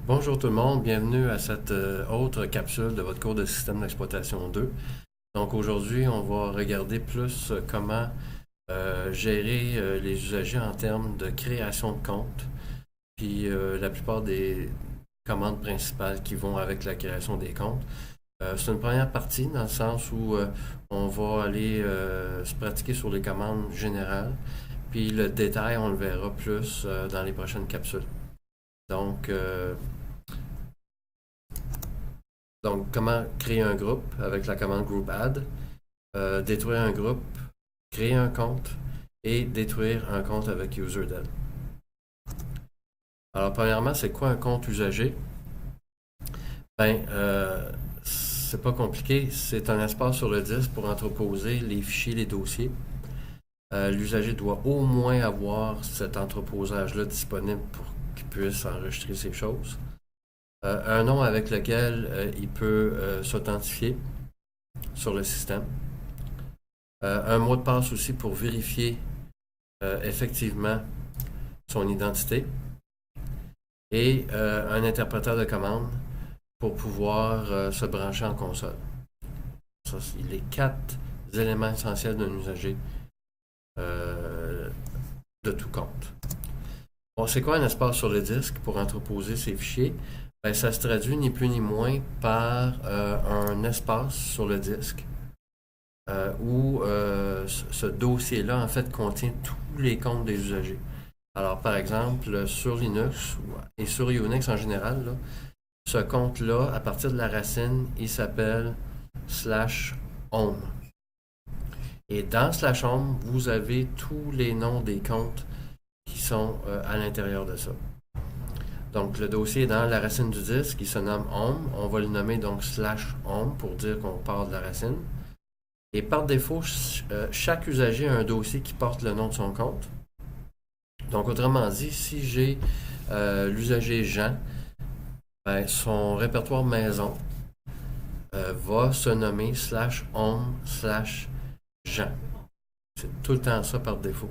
Bonjour tout le monde, bienvenue à cette autre capsule de votre cours de système d'exploitation 2. Donc aujourd'hui, on va regarder plus comment gérer les usagers en termes de création de compte, puis la plupart des commandes principales qui vont avec la création des comptes. C'est une première partie dans le sens où on va aller se pratiquer sur les commandes générales, puis le détail, on le verra plus dans les prochaines capsules. Donc, euh, Donc, comment créer un groupe avec la commande group add, détruire un groupe, créer un compte et détruire un compte avec userdel. Alors, premièrement, c'est quoi un compte usager? Ben, c'est pas compliqué. C'est un espace sur le disque pour entreposer les fichiers, les dossiers. L'usager doit au moins avoir cet entreposage-là disponible pour qu'il puisse enregistrer ces choses. Un nom avec lequel il peut s'authentifier sur le système. Un mot de passe aussi pour vérifier effectivement son identité. Et un interpréteur de commande pour pouvoir se brancher en console. Ça, c'est les 4 éléments essentiels d'un usager de tout compte. Bon, c'est quoi un espace sur le disque pour entreposer ces fichiers? Ben, ça se traduit ni plus ni moins par un espace sur le disque où ce dossier-là, en fait, contient tous les comptes des usagers. Alors, par exemple, sur Linux et sur Unix en général, là, ce compte-là, à partir de la racine, il s'appelle /home. Et dans /home, vous avez tous les noms des comptes qui sont à l'intérieur de ça. Donc, le dossier est dans la racine du disque, il se nomme home. On va le nommer donc /home pour dire qu'on part de la racine. Et par défaut, chaque usager a un dossier qui porte le nom de son compte. Donc, autrement dit, si j'ai l'usager Jean, ben, son répertoire maison va se nommer /home/Jean. C'est tout le temps ça par défaut.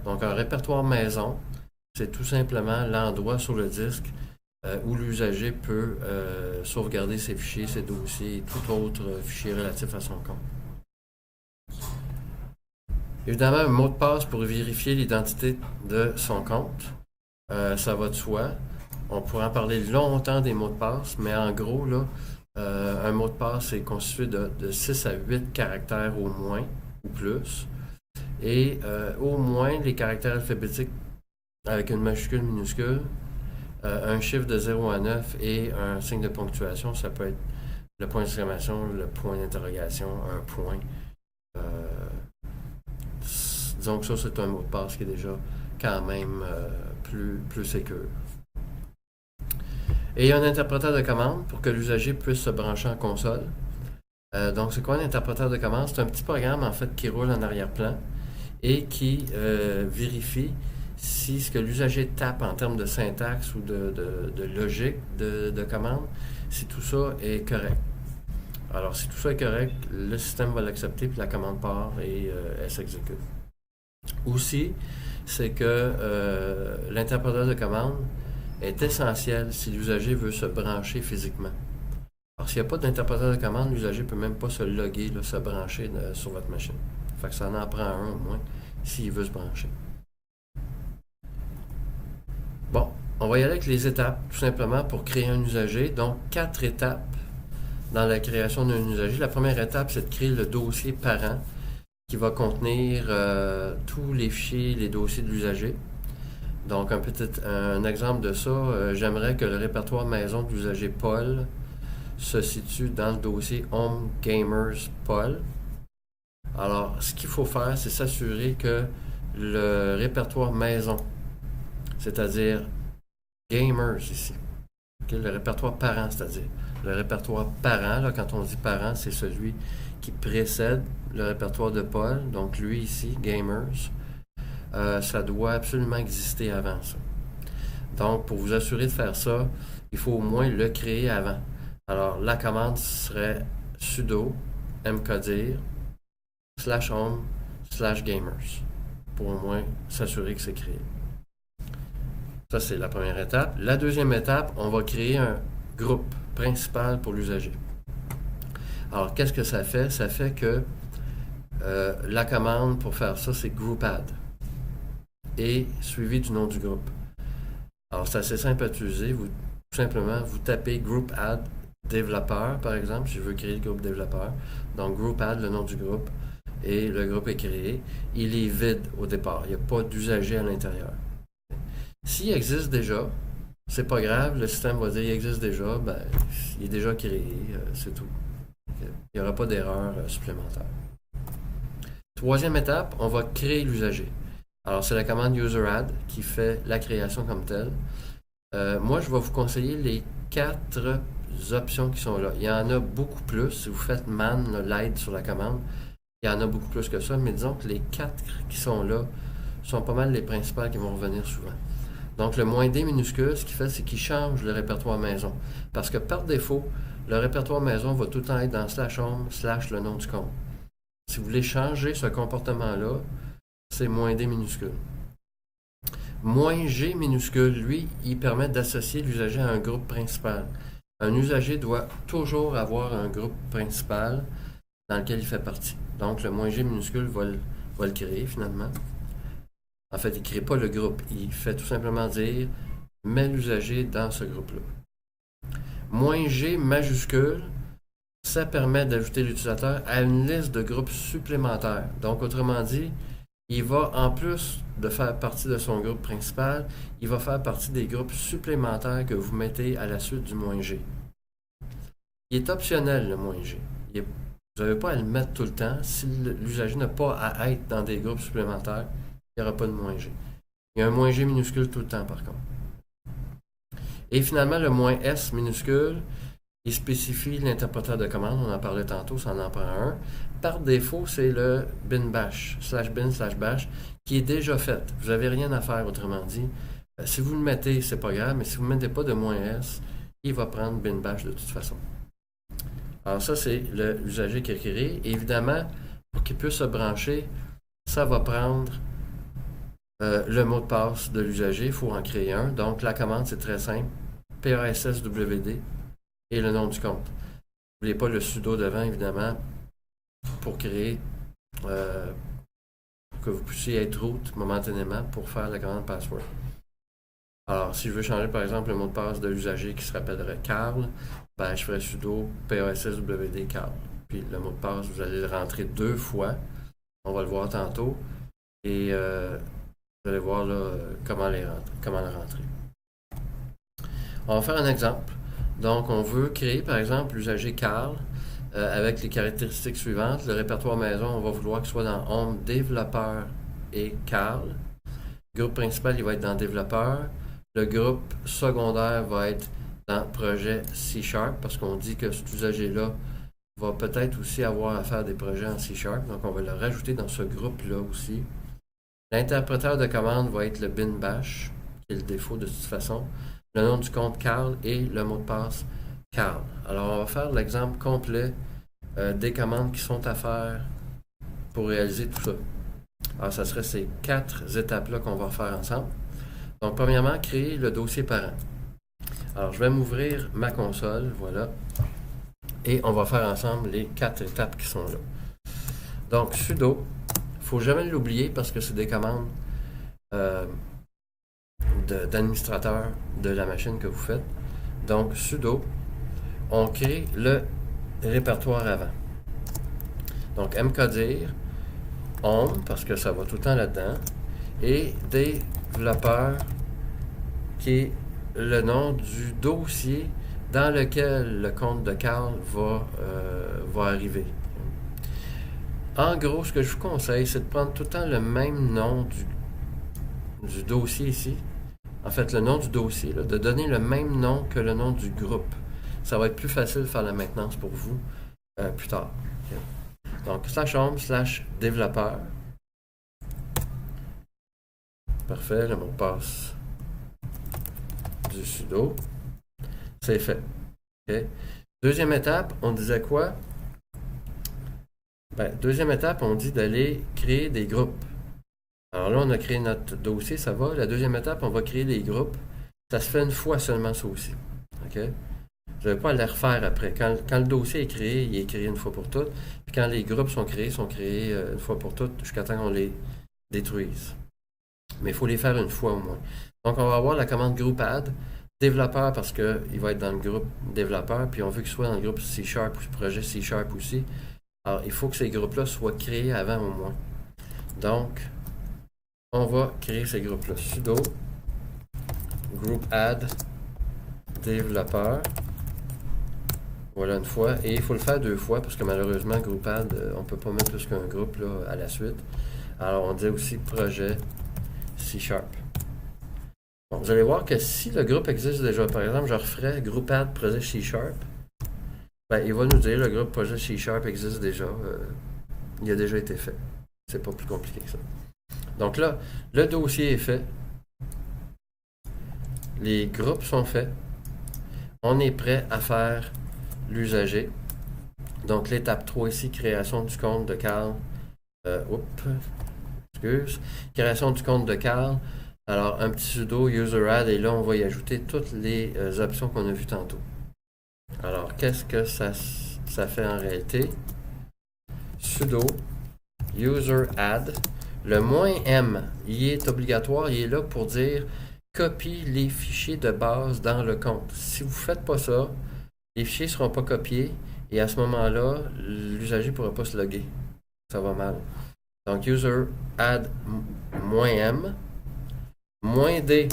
Donc, un répertoire maison, c'est tout simplement l'endroit sur le disque où l'usager peut sauvegarder ses fichiers, ses dossiers et tout autre fichier relatif à son compte. Évidemment, un mot de passe pour vérifier l'identité de son compte. Ça va de soi. On pourrait en parler longtemps des mots de passe, mais en gros, là, un mot de passe est constitué de 6 à 8 caractères au moins, ou plus. Et au moins les caractères alphabétiques avec une majuscule minuscule, un chiffre de 0 à 9 et un signe de ponctuation. Ça peut être le point d'exclamation, le point d'interrogation, un point. Disons que ça, c'est un mot de passe qui est déjà quand même plus sécure. Et il y a un interpréteur de commande pour que l'usager puisse se brancher en console. Donc, c'est quoi un interpréteur de commande? C'est un petit programme, en fait, qui roule en arrière-plan et qui vérifie si ce que l'usager tape en termes de syntaxe ou de logique de commande, si tout ça est correct. Alors, si tout ça est correct, le système va l'accepter, puis la commande part et elle s'exécute. Aussi, c'est que l'interpréteur de commande est essentiel si l'usager veut se brancher physiquement. Alors, s'il n'y a pas d'interpréteur de commande, l'usager ne peut même pas se loguer, là, se brancher sur votre machine. Fait que ça en prend un au moins s'il veut se brancher. Bon, on va y aller avec les étapes, tout simplement pour créer un usager. Donc, 4 étapes dans la création d'un usager. La première étape, c'est de créer le dossier parent qui va contenir tous les fichiers, les dossiers de l'usager. Donc, un exemple de ça, j'aimerais que le répertoire maison de l'usager Paul se situe dans le dossier Home Gamers Paul. Alors, ce qu'il faut faire, c'est s'assurer que le répertoire maison, c'est-à-dire Gamers ici, okay, le répertoire parent, c'est-à-dire le répertoire parent, là, quand on dit parent, c'est celui qui précède le répertoire de Paul, donc lui ici, Gamers. Ça doit absolument exister avant ça. Donc, pour vous assurer de faire ça, il faut au moins le créer avant. Alors, la commande serait sudo mkdir /home/gamers pour au moins s'assurer que c'est créé. Ça, c'est la première étape. La deuxième étape, on va créer un groupe principal pour l'usager. Alors, qu'est-ce que ça fait? Ça fait que la commande pour faire ça, c'est group add et suivi du nom du groupe. Alors, c'est assez simple à utiliser. Tout simplement, vous tapez group add développeur, par exemple, si je veux créer le groupe développeur. Donc, group add, le nom du groupe, et le groupe est créé. Il est vide au départ. Il n'y a pas d'usager à l'intérieur. S'il existe déjà, c'est pas grave, le système va dire il existe déjà, ben, il est déjà créé, c'est tout. Il n'y aura pas d'erreur supplémentaire. Troisième étape, on va créer l'usager. Alors, c'est la commande UserAdd qui fait la création comme telle. Moi, je vais vous conseiller les 4 options qui sont là. Il y en a beaucoup plus. Si vous faites man, l'aide sur la commande, il y en a beaucoup plus que ça, mais disons que les 4 qui sont là sont pas mal les principales qui vont revenir souvent. Donc, le "-d" minuscule, ce qu'il fait, c'est qu'il change le répertoire maison. Parce que par défaut, le répertoire maison va tout le temps être dans /home/ le nom du compte. Si vous voulez changer ce comportement-là, c'est "-d" minuscule. "-g" minuscule, lui, il permet d'associer l'usager à un groupe principal. Un usager doit toujours avoir un groupe principal dans lequel il fait partie. Donc, le "-g" minuscule va le créer finalement. En fait, il ne crée pas le groupe. Il fait tout simplement dire « mets l'usager dans ce groupe-là ». "-g" majuscule, ça permet d'ajouter l'utilisateur à une liste de groupes supplémentaires. Donc, autrement dit, il va, en plus de faire partie de son groupe principal, il va faire partie des groupes supplémentaires que vous mettez à la suite du "-g". Il est optionnel, le "-g". Vous n'avez pas à le mettre tout le temps. Si l'usager n'a pas à être dans des groupes supplémentaires, il n'y aura pas de "-g". Il y a un "-g" minuscule tout le temps, par contre. Et finalement, le "-s" minuscule, il spécifie l'interpréteur de commande. On en parlait tantôt, ça en prend un. Par défaut, c'est le bin bash, /bin/bash, qui est déjà fait. Vous n'avez rien à faire, autrement dit. Si vous le mettez, c'est pas grave, mais si vous ne mettez pas de "-s", il va prendre bin bash de toute façon. Alors ça, c'est l'usager qui est créé. Et évidemment, pour qu'il puisse se brancher, ça va prendre le mot de passe de l'usager. Il faut en créer un. Donc, la commande, c'est très simple. PASSWD et le nom du compte. N'oubliez pas le sudo devant, évidemment, pour créer, pour que vous puissiez être root momentanément pour faire la commande password. Alors, si je veux changer, par exemple, le mot de passe de l'usager qui se rappellerait Carl, ben, je ferais sudo PASSWD Carl. Puis le mot de passe, vous allez le rentrer 2 fois. On va le voir tantôt. Et vous allez voir là, comment le rentrer. On va faire un exemple. Donc, on veut créer, par exemple, l'usager Carl avec les caractéristiques suivantes. Le répertoire maison, on va vouloir qu'il soit dans Home, Développeur et Carl. Le groupe principal, il va être dans Développeur. Le groupe secondaire va être dans Projet C#, parce qu'on dit que cet usager-là va peut-être aussi avoir à faire des projets en C#. Donc, on va le rajouter dans ce groupe-là aussi. L'interpréteur de commande va être le bin bash, qui est le défaut de toute façon. Le nom du compte Carl et le mot de passe Carl. Alors, on va faire l'exemple complet des commandes qui sont à faire pour réaliser tout ça. Alors, ça serait ces 4 étapes-là qu'on va faire ensemble. Donc, premièrement, créer le dossier parent. Alors, je vais m'ouvrir ma console, voilà. Et on va faire ensemble les 4 étapes qui sont là. Donc, sudo, il ne faut jamais l'oublier parce que c'est des commandes d'administrateur de la machine que vous faites. Donc, sudo, on crée le répertoire avant. Donc, mkdir, home, parce que ça va tout le temps là-dedans, et développeur, qui est le nom du dossier dans lequel le compte de Carl va arriver. En gros, ce que je vous conseille, c'est de prendre tout le temps le même nom du dossier ici. En fait, le nom du dossier, là, de donner le même nom que le nom du groupe. Ça va être plus facile de faire la maintenance pour vous plus tard. Okay. Donc, /home /développeur. Parfait, le mot de passe du sudo. C'est fait. Okay. Deuxième étape, on disait quoi? Deuxième étape, on dit d'aller créer des groupes. Alors là, on a créé notre dossier, ça va. La deuxième étape, on va créer les groupes. Ça se fait une fois seulement, ça aussi. OK? Vous n'avez pas à les refaire après. Quand le dossier est créé, il est créé une fois pour toutes. Puis quand les groupes sont créés une fois pour toutes jusqu'à temps qu'on les détruise. Mais il faut les faire une fois au moins. Donc, on va avoir la commande group add, développeur parce qu'il va être dans le groupe développeur, puis on veut qu'il soit dans le groupe C# ou projet C# aussi. Alors, il faut que ces groupes-là soient créés avant au moins. Donc, on va créer ces groupes-là. Sudo group add développeur. Voilà une fois. Et il faut le faire 2 fois parce que malheureusement, group add, on ne peut pas mettre plus qu'un groupe là, à la suite. Alors, on dit aussi projet C#. Bon, vous allez voir que si le groupe existe déjà, par exemple, je referais group add projet C#, ben, il va nous dire le groupe projet C# existe déjà. Il a déjà été fait. C'est pas plus compliqué que ça. Donc là, le dossier est fait. Les groupes sont faits. On est prêt à faire l'usager. Donc l'étape 3 ici, création du compte de Carl. Création du compte de Carl. Alors un petit sudo user add et là on va y ajouter toutes les options qu'on a vues tantôt. Alors qu'est-ce que ça fait en réalité? Sudo user add. Le "-m", il est obligatoire, il est là pour dire copie les fichiers de base dans le compte. Si vous ne faites pas ça, les fichiers ne seront pas copiés et à ce moment-là, l'usager ne pourra pas se loguer. Ça va mal. Donc, user add "-m", "-d"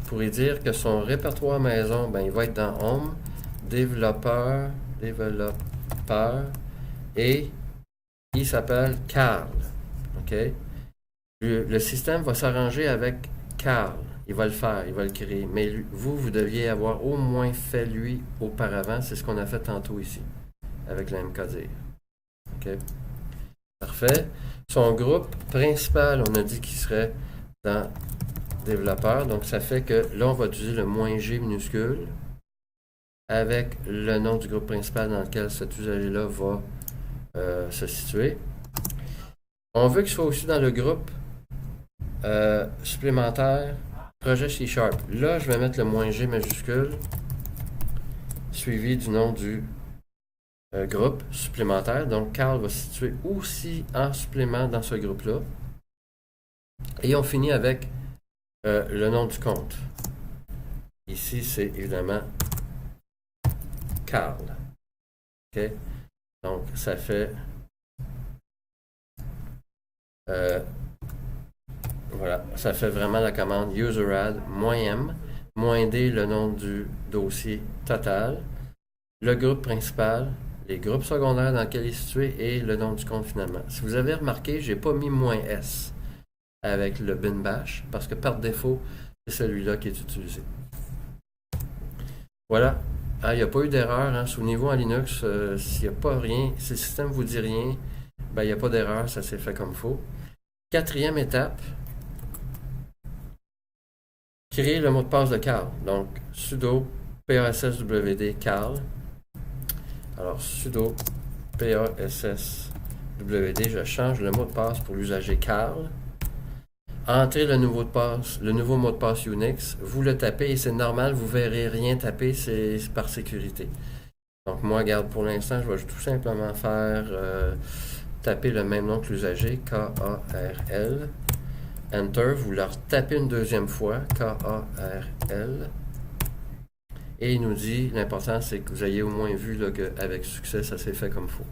pourrait dire que son répertoire maison, ben, il va être dans home, développeur, et il s'appelle Carl. OK? Le système va s'arranger avec Carl. Il va le faire, il va le créer. Mais vous deviez avoir au moins fait lui auparavant. C'est ce qu'on a fait tantôt ici, avec la mkdir. OK? Parfait. Son groupe principal, on a dit qu'il serait dans développeur. Donc, ça fait que là, on va utiliser le "-g" minuscule avec le nom du groupe principal dans lequel cet usager-là va se situer. On veut qu'il soit aussi dans le groupe supplémentaire projet C#. Là, je vais mettre le "-g" majuscule suivi du nom du groupe supplémentaire. Donc, Carl va se situer aussi en supplément dans ce groupe-là. Et on finit avec le nom du compte. Ici, c'est évidemment Carl. OK? Donc, ça fait voilà, ça fait vraiment la commande user add "-m", "-d" le nom du dossier total, le groupe principal, les groupes secondaires dans lesquels il est situé et le nom du compte finalement. Si vous avez remarqué, j'ai pas mis "-s" avec le bin bash parce que par défaut, c'est celui-là qui est utilisé. Voilà. Il n'y a pas eu d'erreur. Hein. Souvenez-vous, en Linux, s'il n'y a pas rien, si le système ne vous dit rien, ben, il n'y a pas d'erreur, ça s'est fait comme il faut. 4e étape, créer le mot de passe de Carl. Donc, sudo passwd Carl. Alors, sudo passwd, je change le mot de passe pour l'usager Carl. Entrez le nouveau mot de passe Unix, vous le tapez et c'est normal, vous verrez rien taper, c'est par sécurité. Donc moi, regarde, pour l'instant, je vais tout simplement faire taper le même nom que l'usager, Karl. Enter, vous le retapez une deuxième fois, Karl. Et il nous dit, l'important c'est que vous ayez au moins vu qu'avec succès, ça s'est fait comme il faut.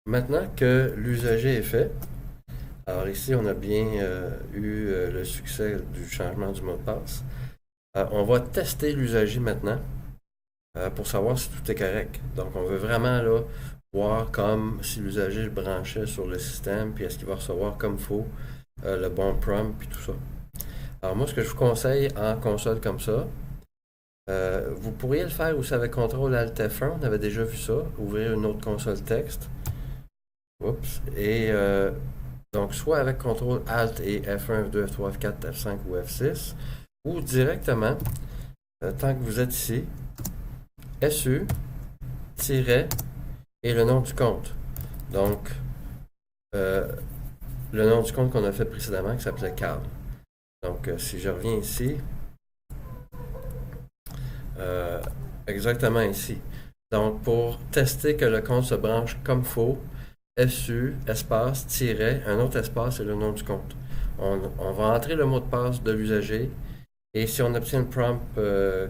Maintenant que l'usager est fait, alors ici, on a bien eu le succès du changement du mot de passe. On va tester l'usager maintenant pour savoir si tout est correct. Donc, on veut vraiment là voir comme si l'usager le branchait sur le système, puis est-ce qu'il va recevoir comme il faut le bon prompt, puis tout ça. Alors moi, ce que je vous conseille en console comme ça, vous pourriez le faire aussi avec CTRL-ALT-F1, on avait déjà vu ça, ouvrir une autre console texte. Oups. Et donc, soit avec CTRL-ALT et F1, F2, F3, F4, F5 ou F6, ou directement, tant que vous êtes ici, SU, et le nom du compte. Donc, le nom du compte qu'on a fait précédemment qui s'appelait Carl. Donc, si je reviens ici, euh, exactement ici. Donc, pour tester que le compte se branche comme faux, SU, espace, tiret, un autre espace et le nom du compte. On va entrer le mot de passe de l'usager et si on obtient le prompt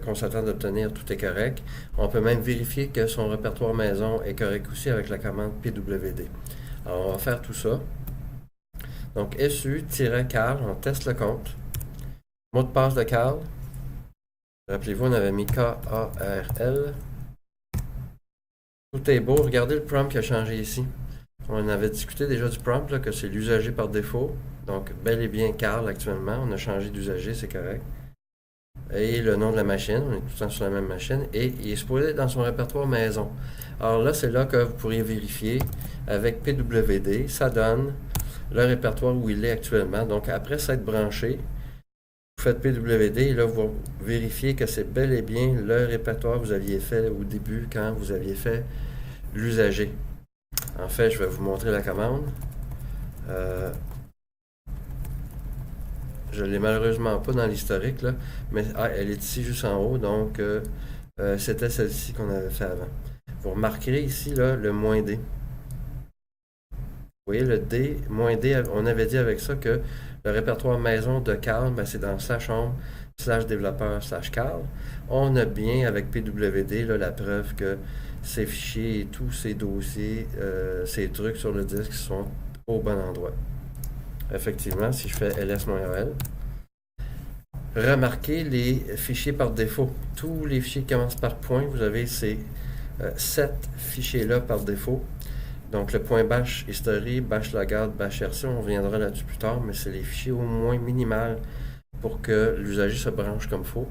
qu'on s'attend d'obtenir, tout est correct. On peut même vérifier que son répertoire maison est correct aussi avec la commande pwd. Alors, on va faire tout ça. Donc, SU-Carl, on teste le compte. Mot de passe de Carl. Rappelez-vous, on avait mis K-A-R-L. Tout est beau. Regardez le prompt qui a changé ici. On avait discuté déjà du prompt, là, que c'est l'usager par défaut. Donc, bel et bien Carl actuellement. On a changé d'usager, c'est correct. Et le nom de la machine, on est tout le temps sur la même machine. Et il est supposé être dans son répertoire maison. Alors là, c'est là que vous pourriez vérifier avec PWD. Ça donne le répertoire où il est actuellement. Donc, après s'être branché, vous faites PWD et là, vous vérifiez que c'est bel et bien le répertoire que vous aviez fait au début quand vous aviez fait l'usager. En fait, je vais vous montrer la commande. Je ne l'ai malheureusement pas dans l'historique, là, mais elle est ici juste en haut, donc c'était celle-ci qu'on avait fait avant. Vous remarquerez ici là, le moins D. Vous voyez le D, moins D, on avait dit avec ça que le répertoire maison de Carl, ben, c'est dans slash home, slash développeur, slash Carl. On a bien avec PWD là, la preuve que ces fichiers et tous ces dossiers, ces trucs sur le disque sont au bon endroit. Effectivement, si je fais ls-l, remarquez les fichiers par défaut. Tous les fichiers qui commencent par point, vous avez ces 7 fichiers-là par défaut. Donc le point bash history, bash logout, bash rc, on reviendra là-dessus plus tard, mais c'est les fichiers au moins minimal pour que l'usager se branche comme il faut.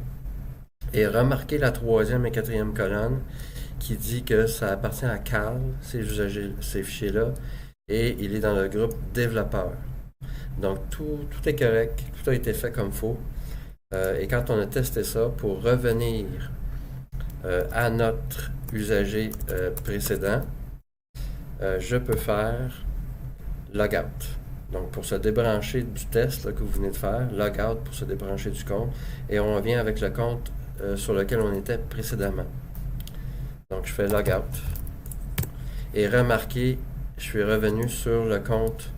Et remarquez la troisième et quatrième colonne qui dit que ça appartient à Carl, ces fichiers-là, et il est dans le groupe développeur. Donc tout est correct, tout a été fait comme il faut. Et quand on a testé ça, pour revenir à notre usager précédent, je peux faire logout. Donc pour se débrancher du test là, que vous venez de faire, logout pour se débrancher du compte, et on revient avec le compte sur lequel on était précédemment. Donc je fais logout. Et remarquez, je suis revenu sur le compte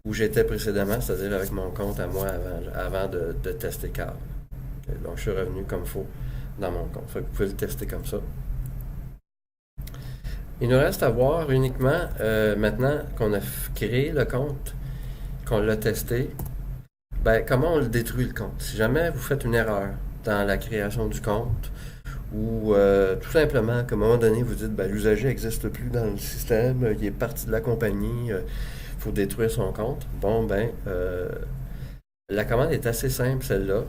où j'étais précédemment, c'est-à-dire avec mon compte à moi avant de tester Carl. Okay, donc je suis revenu comme il faut dans mon compte. Fait que vous pouvez le tester comme ça. Il nous reste à voir uniquement, maintenant qu'on a créé le compte, qu'on l'a testé, ben, comment on le détruit le compte. Si jamais vous faites une erreur dans la création du compte, ou tout simplement qu'à un moment donné, vous dites ben, l'usager n'existe plus dans le système, il est parti de la compagnie, il faut détruire son compte. Bon, ben, la commande est assez simple, celle-là.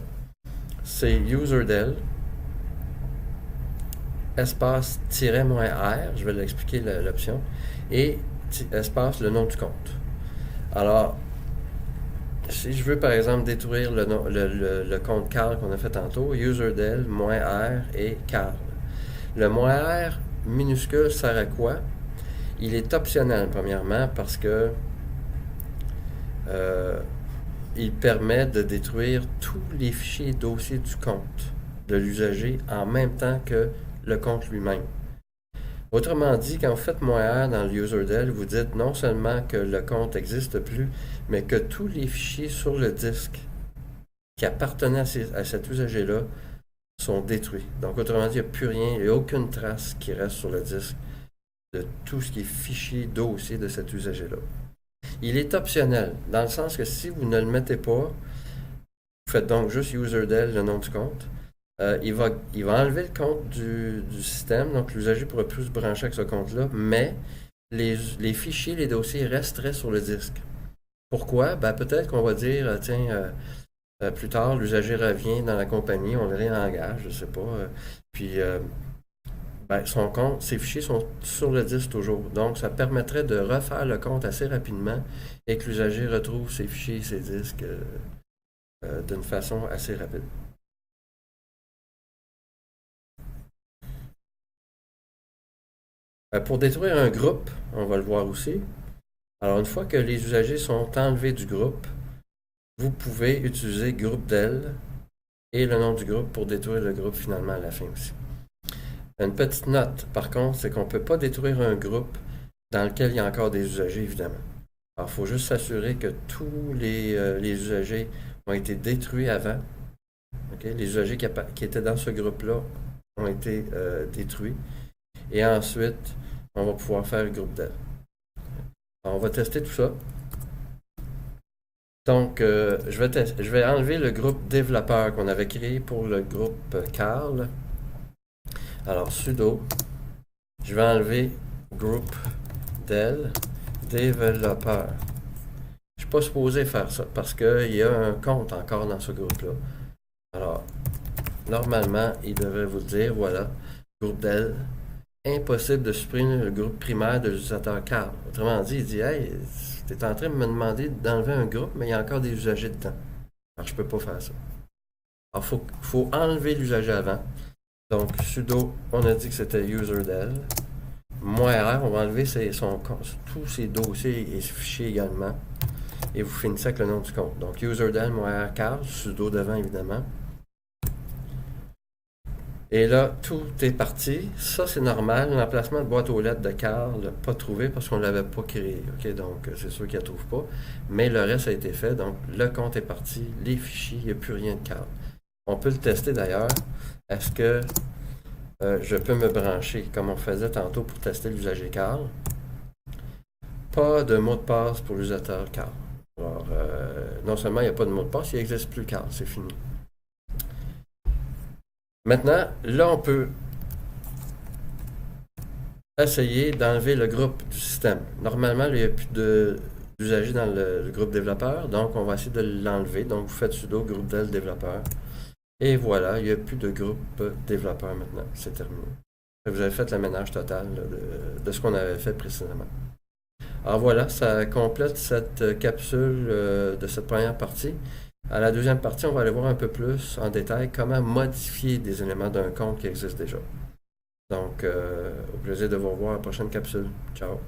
C'est userdel espace -r, je vais l'expliquer l'option, et espace le nom du compte. Alors, si je veux par exemple détruire le compte Carl qu'on a fait tantôt, userdel -r et Carl. Le -r minuscule sert à quoi? Il est optionnel premièrement parce que il permet de détruire tous les fichiers et dossiers du compte de l'usager en même temps que le compte lui-même. Autrement dit, quand vous faites -r dans le userdel, vous dites non seulement que le compte n'existe plus, mais que tous les fichiers sur le disque qui appartenaient à cet usager-là sont détruits. Donc autrement dit, il n'y a plus rien, il n'y a aucune trace qui reste sur le disque de tout ce qui est fichier, dossier de cet usager-là. Il est optionnel, dans le sens que si vous ne le mettez pas, vous faites donc juste userdel, le nom du compte, il va enlever le compte du système, donc l'usager ne pourra plus se brancher avec ce compte-là, mais les fichiers, les dossiers resteraient sur le disque. Pourquoi? Ben, peut-être qu'on va dire, tiens, plus tard, l'usager revient dans la compagnie, on le réengage, je ne sais pas, puis ben, son compte, ses fichiers sont sur le disque toujours. Donc, ça permettrait de refaire le compte assez rapidement et que l'usager retrouve ses fichiers et ses disques d'une façon assez rapide. Pour détruire un groupe, on va le voir aussi, Alors, une fois que les usagers sont enlevés du groupe, vous pouvez utiliser groupe del et le nom du groupe pour détruire le groupe finalement à la fin aussi. Une petite note, par contre, c'est qu'on ne peut pas détruire un groupe dans lequel il y a encore des usagers, évidemment. Alors, il faut juste s'assurer que tous les usagers ont été détruits avant. Okay? Les usagers qui étaient dans ce groupe-là ont été détruits. Et ensuite, on va pouvoir faire le groupe del. Alors, on va tester tout ça. Donc, je vais enlever le groupe développeur qu'on avait créé pour le groupe Carl. Alors, sudo, je vais enlever groupe del développeur. Je ne suis pas supposé faire ça parce qu'il y a un compte encore dans ce groupe-là. Alors, normalement, il devrait vous dire, voilà, groupe del, impossible de supprimer le groupe primaire de l'utilisateur Carl. Autrement dit, il dit, hey, tu es en train de me demander d'enlever un groupe, mais il y a encore des usagers dedans. Alors, je ne peux pas faire ça. Alors, il faut enlever l'usager avant. Donc, sudo, on a dit que c'était userdel. -r, on va enlever tous ces dossiers et ces fichiers également. Et vous finissez avec le nom du compte. Donc, userdel, -r, Carl, sudo devant évidemment. Et là, tout est parti. Ça, c'est normal. L'emplacement de boîte aux lettres de Carl, pas trouvé parce qu'on ne l'avait pas créé. Okay? Donc, c'est sûr qu'il ne la trouve pas. Mais le reste a été fait. Donc, le compte est parti. Les fichiers, il n'y a plus rien de Carl. On peut le tester d'ailleurs. Est-ce que je peux me brancher comme on faisait tantôt pour tester l'usager Carl? Pas de mot de passe pour l'utilisateur Carl. Alors, non seulement il n'y a pas de mot de passe, il n'existe plus Carl. C'est fini. Maintenant, là, on peut essayer d'enlever le groupe du système. Normalement, il n'y a plus d'usagers dans le groupe développeur, donc on va essayer de l'enlever. Donc, vous faites sudo groupe del développeur. Et voilà, il n'y a plus de groupe développeur maintenant. C'est terminé. Vous avez fait le ménage total de ce qu'on avait fait précédemment. Alors voilà, ça complète cette capsule de cette première partie. À la deuxième partie, on va aller voir un peu plus en détail comment modifier des éléments d'un compte qui existe déjà. Donc, au plaisir de vous revoir à la prochaine capsule. Ciao!